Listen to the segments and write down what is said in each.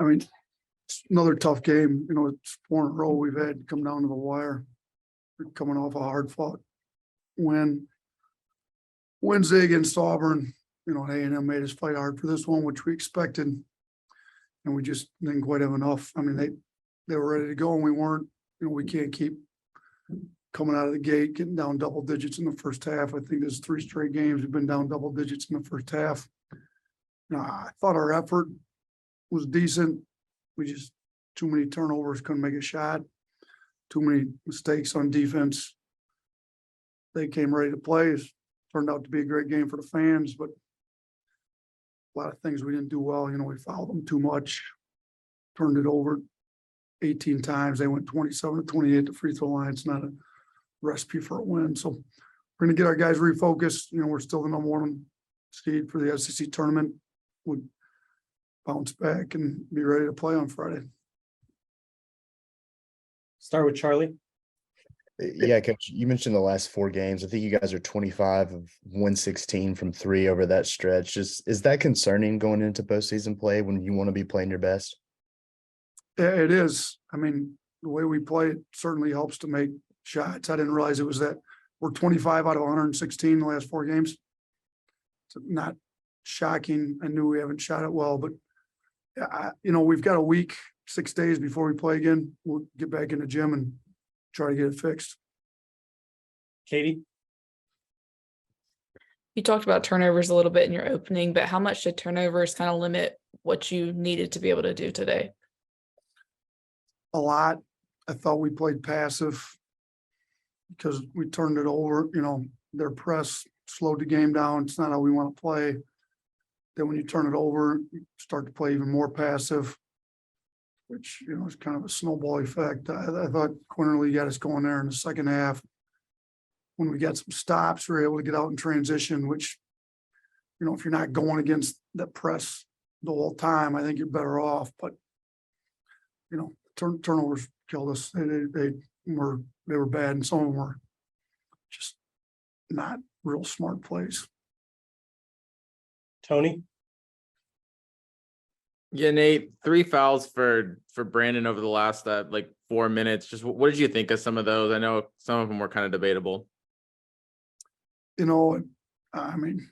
I mean, it's another tough game. It's 4 in a row we've had come down to the wire. We're coming off a hard fought win. Wednesday against Auburn, A&M made us fight hard for this one, which we expected. And we just didn't quite have enough. I mean, they were ready to go and we weren't. We can't keep coming out of the gate, getting down double digits in the first half. I think there's 3 straight games we've been down double digits in the first half. I thought our effort was decent. We just too many turnovers, couldn't make a shot. Too many mistakes on defense. They came ready to play. It turned out to be a great game for the fans, but a lot of things we didn't do well. We fouled them too much, turned it over 18 times. They went 27 to 28 at the free throw line. It's not a recipe for a win. So we're going to get our guys refocused. We're still the #1 seed for the SEC tournament. We bounce back and be ready to play on Friday. Start with Charlie. Yeah, Coach, you mentioned the last 4 games. I think you guys are 25 of 116 from 3 over that stretch. Is that concerning going into postseason play when you want to be playing your best? Yeah, it is. I mean, the way we play it certainly helps to make shots. I didn't realize it was that we're 25 out of 116 in the last 4 games. It's not shocking. I knew we haven't shot it well, but we've got a week, 6 days before we play again. We'll get back in the gym and try to get it fixed. Katie? You talked about turnovers a little bit in your opening, but how much did turnovers kind of limit what you needed to be able to do today? A lot. I thought we played passive because we turned it over. Their press slowed the game down. It's not how we want to play. Then when you turn it over, you start to play even more passive, which, is kind of a snowball effect. I thought Quinterly got us going there in the second half. When we got some stops, we were able to get out in transition, which, if you're not going against that press the whole time, I think you're better off. But, turnovers killed us. They were bad, and some of them were just not real smart plays. Tony? Yeah, Nate, 3 fouls for Brandon over the last 4 minutes. Just what did you think of some of those? I know some of them were kind of debatable. I mean,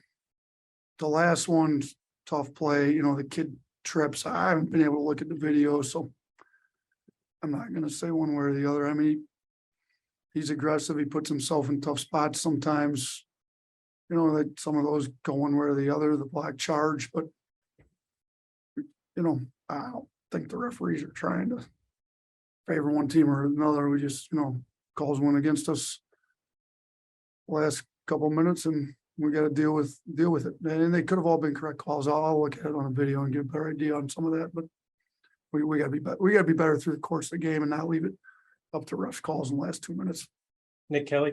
the last one's tough play. The kid trips. I haven't been able to look at the video, so I'm not going to say one way or the other. I mean, he's aggressive. He puts himself in tough spots sometimes. That some of those go one way or the other, the black charge, but I don't think the referees are trying to favor one team or another. We just, calls one against us last couple of minutes, and we got to deal with it. And they could have all been correct calls. I'll look at it on a video and get a better idea on some of that. But we got to be better. We got to be better through the course of the game and not leave it up to refs calls in the last 2 minutes. Nick Kelly?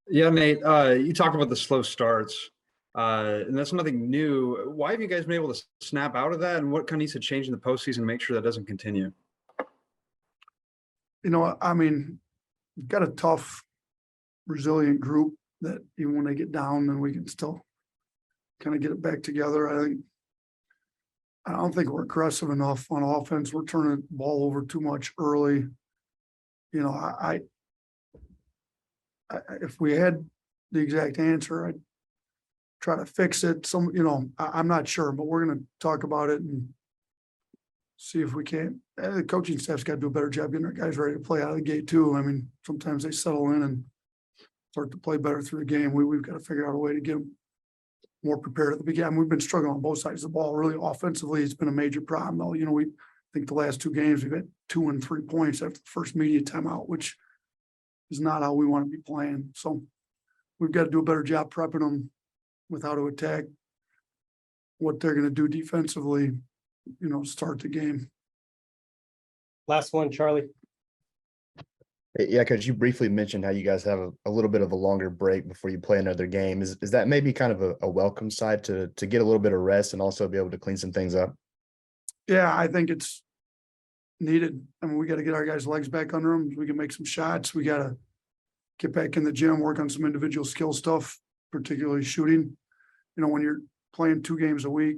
Yeah, Nate, you talked about the slow starts, and that's nothing new. Why have you guys been able to snap out of that, and what kind of needs to change in the postseason to make sure that doesn't continue? I mean, we've got a tough, resilient group that even when they get down, then we can still kind of get it back together. I don't think we're aggressive enough on offense. We're turning the ball over too much early. If we had the exact answer, I'd try to fix it. I'm not sure, but we're going to talk about it and see if we can. The coaching staff's got to do a better job getting our guys ready to play out of the gate too. I mean, sometimes they settle in and start to play better through the game. We've got to figure out a way to get them more prepared at the beginning. We've been struggling on both sides of the ball. Really, offensively, it's been a major problem, though. We think the last 2 games we've had 2 and 3 points after the first media timeout, which is not how we want to be playing. So we've got to do a better job prepping them with how to attack, what they're going to do defensively, start the game. Last one, Charlie. Yeah, Coach, you briefly mentioned how you guys have a little bit of a longer break before you play another game. Is that maybe kind of a welcome side to get a little bit of rest and also be able to clean some things up? Yeah, I think it's needed. I mean, we got to get our guys' legs back under them. We can make some shots. We got to get back in the gym, work on some individual skill stuff, particularly shooting. You know, when you're playing 2 games a week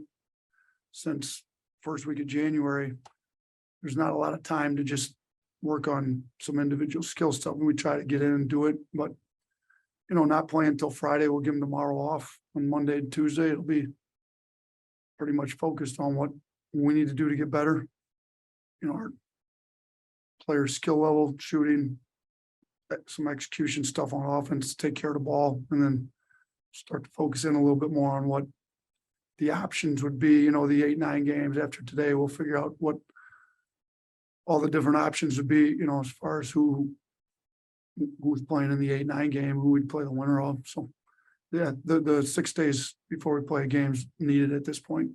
since first week of January, there's not a lot of time to just work on some individual skill stuff. And we try to get in and do it, but you know, not playing until Friday. We'll give them tomorrow off. On Monday and Tuesday, it'll be pretty much focused on what we need to do to get better. You know, our player skill level, shooting, some execution stuff on offense, take care of the ball, and then start to focus in a little bit more on what the options would be. You know, the 8-9 games after today, we'll figure out what all the different options would be, you know, as far as who's playing in the 8-9 game, who we'd play the winner of. So yeah, the 6 days before we play games needed at this point.